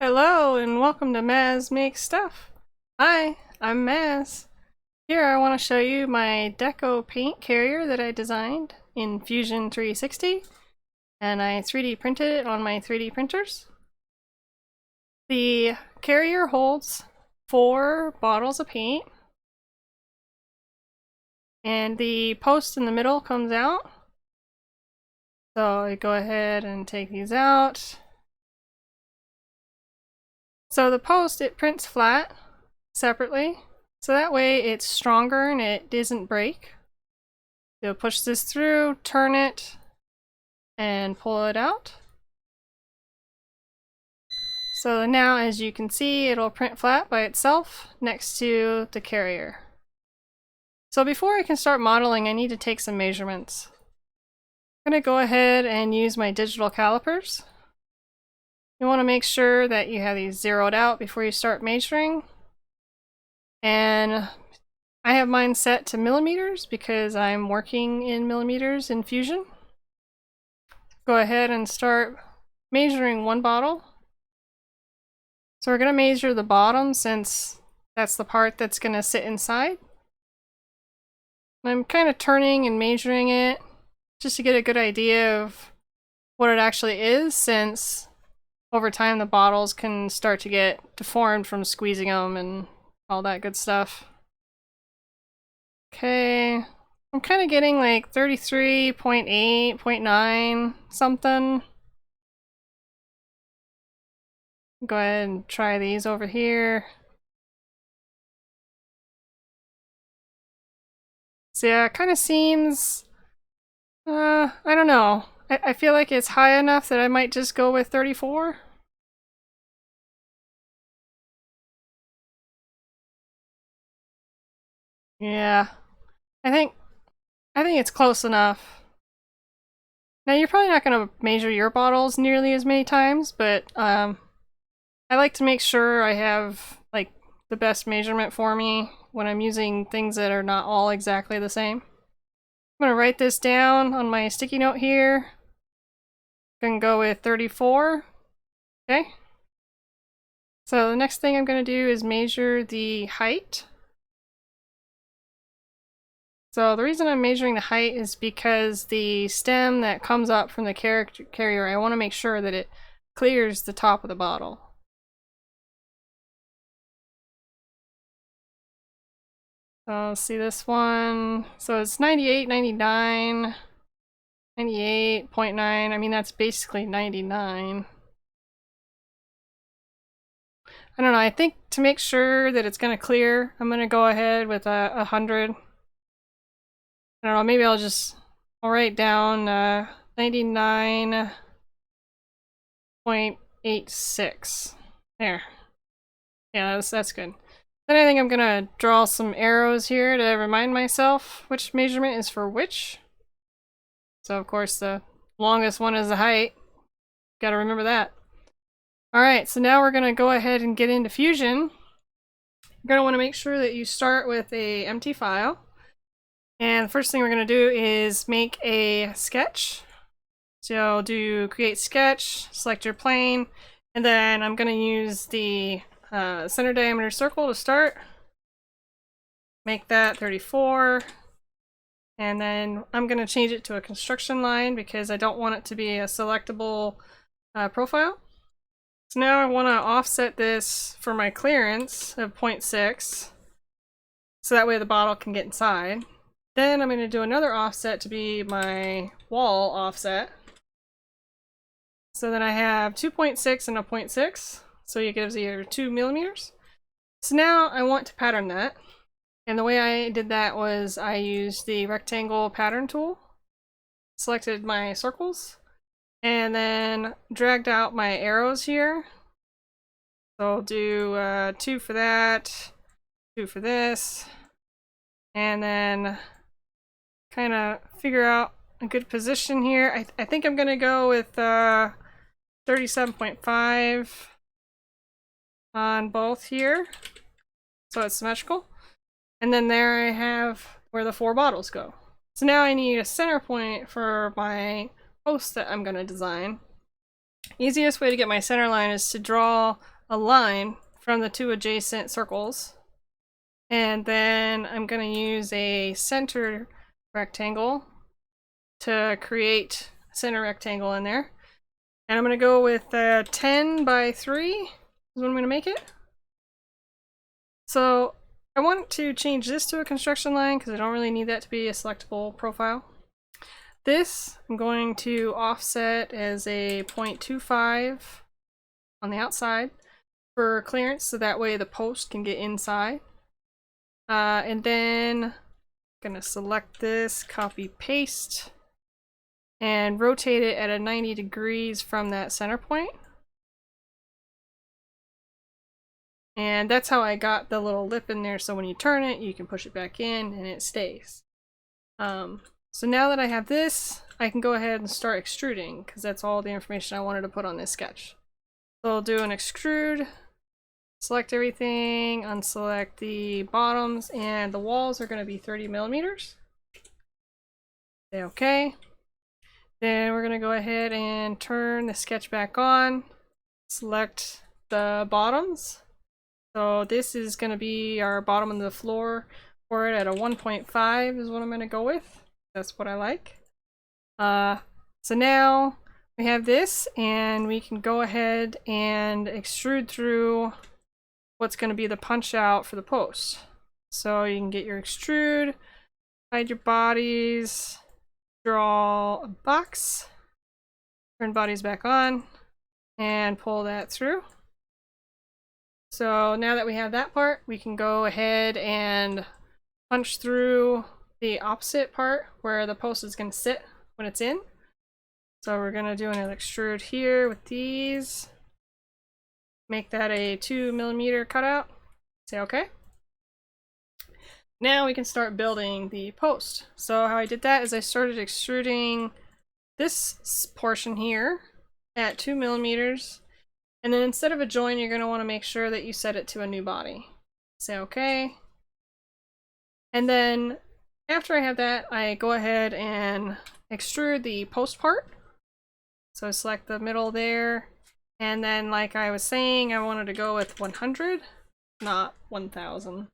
Hello and welcome to Maz Makes Stuff. Hi, I'm Maz. Here I want to show you my Deco paint carrier that I designed in Fusion 360 and I 3D printed it on my 3D printers. The carrier holds 4 bottles of paint and the post in the middle comes out. So I go ahead and take these out. So the post, it prints flat separately, so that way it's stronger and it doesn't break. You'll push this through, turn it, and pull it out. So now, as you can see, it'll print flat by itself next to the carrier. So before I can start modeling, I need to take some measurements. I'm going to go ahead and use my digital calipers. You want to make sure that you have these zeroed out before you start measuring. And I have mine set to millimeters because I'm working in millimeters in Fusion. Go ahead and start measuring one bottle. So we're going to measure the bottom since that's the part that's going to sit inside. I'm kind of turning and measuring it just to get a good idea of what it actually is, since over time the bottles can start to get deformed from squeezing them and all that good stuff. Okay, I'm kind of getting like 33.8, 0.9 something. Go ahead and try these over here. So yeah, it kind of seems, I don't know. I feel like it's high enough that I might just go with 34. Yeah, I think it's close enough. Now you're probably not going to measure your bottles nearly as many times, but I like to make sure I have like the best measurement for me when I'm using things that are not all exactly the same. I'm going to write this down on my sticky note here. I'm going to go with 34. Okay. So the next thing I'm going to do is measure the height. So the reason I'm measuring the height is because the stem that comes up from the carrier, I want to make sure that it clears the top of the bottle. So see this one. So it's 98, 99, 98.9. I mean, that's basically 99. I don't know. I think to make sure that it's going to clear, I'm going to go ahead with 100. I don't know. Maybe I'll write down 99.86. There. Yeah, that's good. Then I think I'm gonna draw some arrows here to remind myself which measurement is for which. So of course the longest one is the height. Gotta remember that. Alright, so now we're gonna go ahead and get into Fusion. You're gonna want to make sure that you start with an empty file. And the first thing we're gonna do is make a sketch. So do create sketch, select your plane, and then I'm gonna use the center diameter circle to start. Make that 34. And then I'm going to change it to a construction line because I don't want it to be a selectable profile. So now I want to offset this for my clearance of 0.6. So that way the bottle can get inside. Then I'm going to do another offset to be my wall offset. So then I have 2.6 and a 0.6. So it gives you 2 millimeters. So now I want to pattern that. And the way I did that was I used the rectangle pattern tool, selected my circles, and then dragged out my arrows here. So I'll do 2 for that, 2 for this, and then kind of figure out a good position here. I think I'm going to go with 37.5. on both here, so it's symmetrical. And then there I have where the 4 bottles go. So now I need a center point for my post that I'm going to design. Easiest way to get my center line is to draw a line from the two adjacent circles. And then I'm going to use a center rectangle to create a center rectangle in there. And I'm going to go with 10 by 3 is what I'm going to make it. So I want to change this to a construction line because I don't really need that to be a selectable profile. This I'm going to offset as a 0.25 on the outside for clearance, so that way the post can get inside. And then I'm gonna select this, copy paste, and rotate it at a 90 degrees from that center point. And that's how I got the little lip in there, so when you turn it, you can push it back in and it stays. So now that I have this, I can go ahead and start extruding, because that's all the information I wanted to put on this sketch. So I'll do an extrude, select everything, unselect the bottoms, and the walls are going to be 30 millimeters. Say okay. Then we're going to go ahead and turn the sketch back on, select the bottoms. So this is going to be our bottom of the floor for it at a 1.5 is what I'm going to go with. That's what I like. So now we have this, and we can go ahead and extrude through what's going to be the punch out for the post. So you can get your extrude, hide your bodies, draw a box, turn bodies back on, and pull that through. So now that we have that part, we can go ahead and punch through the opposite part where the post is going to sit when it's in. So we're going to do an extrude here with these. Make that a 2 millimeter cutout. Say okay. Now we can start building the post. So how I did that is I started extruding this portion here at 2 millimeters. And then instead of a join, you're going to want to make sure that you set it to a new body. Say okay. And then after I have that, I go ahead and extrude the post part. So select the middle there. And then, like I was saying, I wanted to go with 100, not 1000.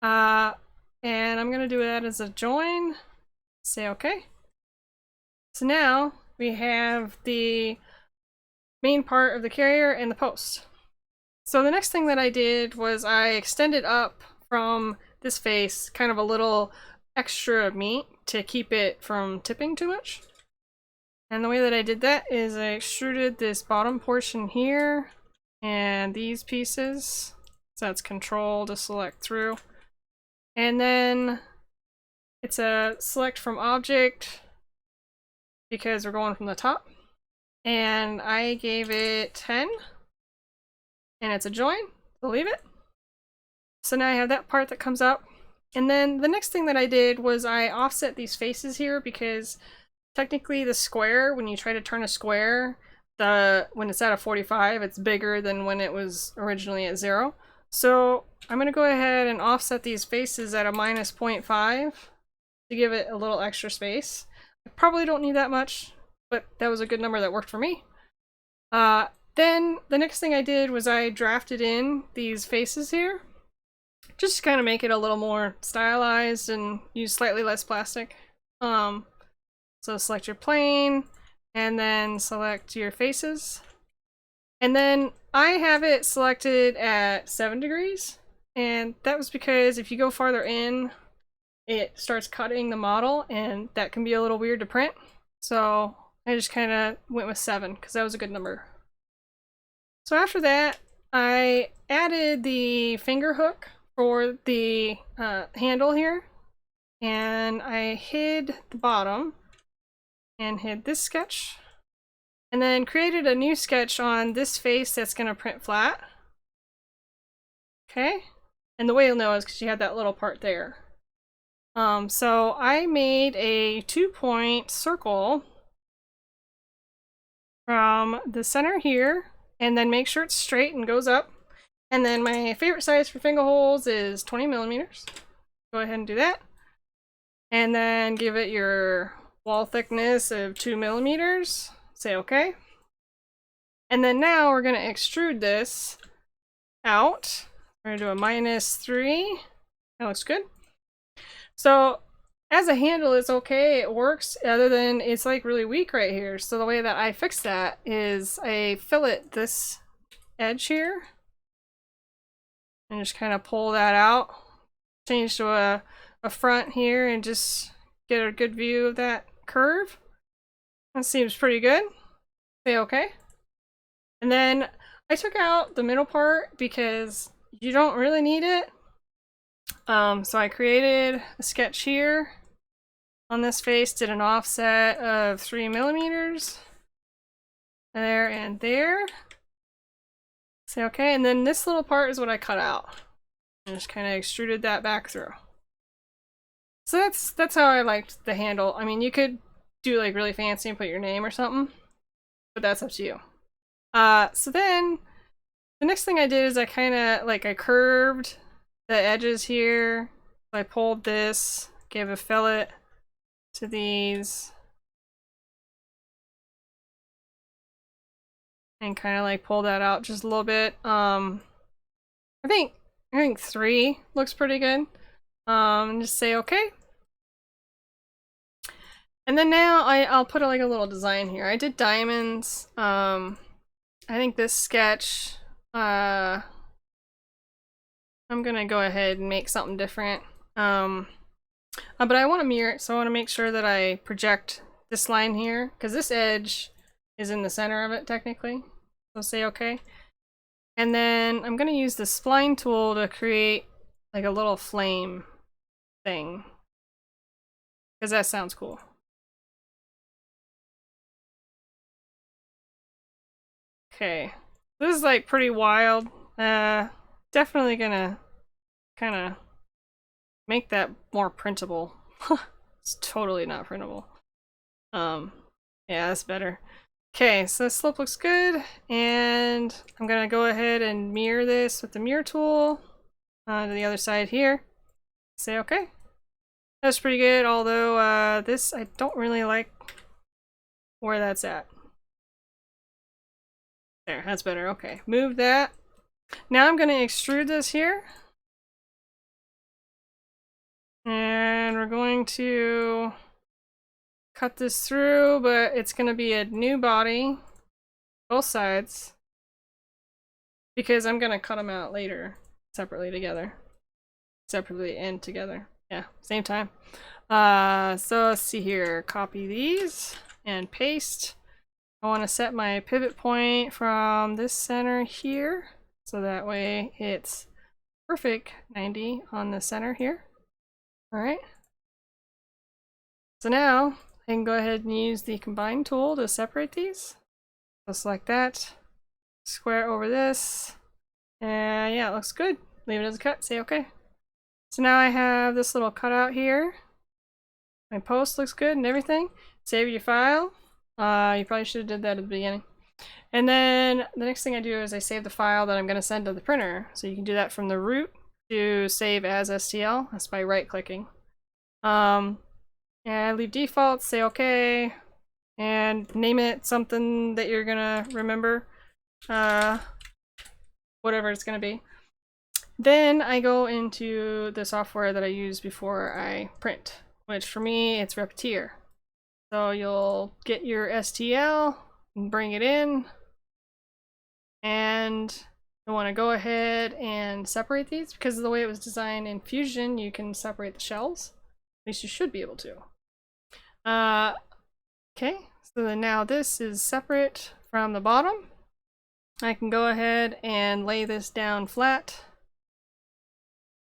And I'm going to do that as a join. Say okay. So now we have the main part of the carrier and the post. So the next thing that I did was I extended up from this face kind of a little extra meat to keep it from tipping too much. And the way that I did that is I extruded this bottom portion here and these pieces. So that's control to select through. And then it's a select from object because we're going from the top. And I gave it 10. And it's a join. So leave it. So now I have that part that comes up. And then the next thing that I did was I offset these faces here because technically the square, when you try to turn a square, when it's at a 45, it's bigger than when it was originally at 0. So I'm going to go ahead and offset these faces at a minus 0.5 to give it a little extra space. I probably don't need that much, but that was a good number that worked for me. Then the next thing I did was I drafted in these faces here, just to kind of make it a little more stylized and use slightly less plastic. So select your plane, and then select your faces. And then I have it selected at 7 degrees, and that was because if you go farther in, it starts cutting the model, and that can be a little weird to print. So I just kind of went with 7, because that was a good number. So after that, I added the finger hook for the handle here, and I hid the bottom and hid this sketch, and then created a new sketch on this face that's going to print flat. Okay, and the way you'll know is because you had that little part there. So I made a 2-point circle from the center here, and then make sure it's straight and goes up. And then my favorite size for finger holes is 20 millimeters. Go ahead and do that. And then give it your wall thickness of 2 millimeters. Say okay. And then now we're going to extrude this out. We're gonna do a -3. That looks good. So as a handle, it's okay, it works, other than it's like really weak right here. So the way that I fix that is I fillet this edge here and just kind of pull that out. Change to a front here and just get a good view of that curve. That seems pretty good. Say okay. And then I took out the middle part because you don't really need it. So I created a sketch here on this face, did an offset of 3mm. There and there. Say okay, and then this little part is what I cut out. And just kind of extruded that back through. So that's how I liked the handle. I mean, you could do like really fancy and put your name or something, but that's up to you. So then the next thing I did is I kind of like I curved the edges here. I pulled this, gave a fillet to these, and kind of like pull that out just a little bit. I think 3 looks pretty good. And just say okay. And then now I'll put like a little design here. I did diamonds. I think this sketch, I'm gonna go ahead and make something different. But I want to mirror it, so I want to make sure that I project this line here, because this edge is in the center of it technically. So say okay. And then I'm gonna use the spline tool to create like a little flame thing, because that sounds cool. Okay, this is like pretty wild. Definitely gonna kind of make that more printable. It's totally not printable. Yeah, that's better. Okay, so the slope looks good, and I'm gonna go ahead and mirror this with the mirror tool to the other side here. Say okay. That's pretty good, although this, I don't really like where that's at. There, that's better. Okay, move that. Now I'm gonna extrude this here. And we're going to cut this through, but it's going to be a new body, both sides, because I'm going to cut them out later, separately together. Separately and together. Yeah, same time. So let's see here. Copy these and paste. I want to set my pivot point from this center here, so that way it's perfect 90 on the center here. Alright. So now I can go ahead and use the combine tool to separate these. Just like that. Square over this. And yeah, it looks good. Leave it as a cut, say okay. So now I have this little cutout here. My post looks good and everything. Save your file. You probably should have did that at the beginning. And then the next thing I do is I save the file that I'm going to send to the printer. So you can do that from the root to save as STL. That's by right clicking. And leave default, say okay, and name it something that you're gonna remember, whatever it's gonna be. Then I go into the software that I use before I print, which for me it's Repetier. So you'll get your STL and bring it in, and you want to go ahead and separate these, because of the way it was designed in Fusion, you can separate the shells. At least you should be able to. Okay, so then now this is separate from the bottom. I can go ahead and lay this down flat.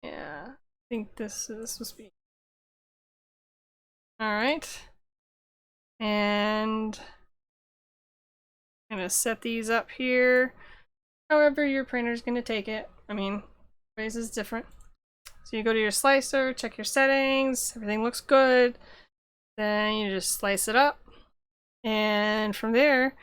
Yeah, I think this was be. Alright. And I'm gonna set these up here. However your printer's gonna take it. I mean, ways is different. So you go to your slicer, check your settings, everything looks good. Then you just slice it up. And from there,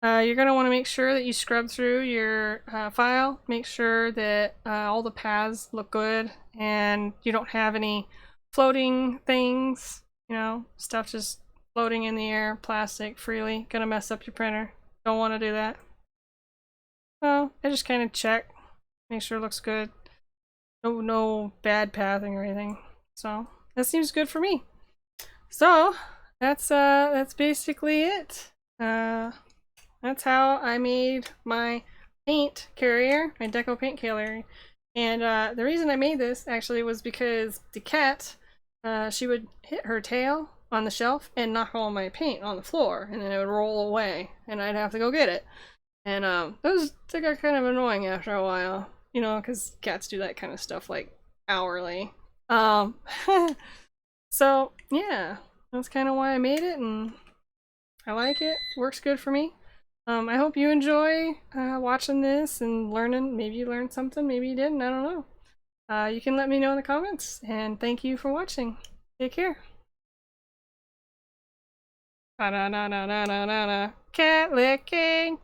you're going to want to make sure that you scrub through your file. Make sure that all the paths look good and you don't have any floating things, you know, stuff just floating in the air, plastic freely. Gonna mess up your printer. Don't want to do that. Well, I just kind of check. Make sure it looks good. No bad pathing or anything. So that seems good for me. So that's basically it. That's how I made my paint carrier, my Deco paint carrier. And the reason I made this actually was because the cat, she would hit her tail on the shelf and knock all my paint on the floor, and then it would roll away, and I'd have to go get it. And those got kind of annoying after a while, you know, because cats do that kind of stuff like hourly. So yeah, that's kind of why I made it, and I like it. Works good for me. I hope you enjoy watching this and learning. Maybe you learned something, maybe you didn't, I don't know. You can let me know in the comments, and thank you for watching. Take care. Cat licking.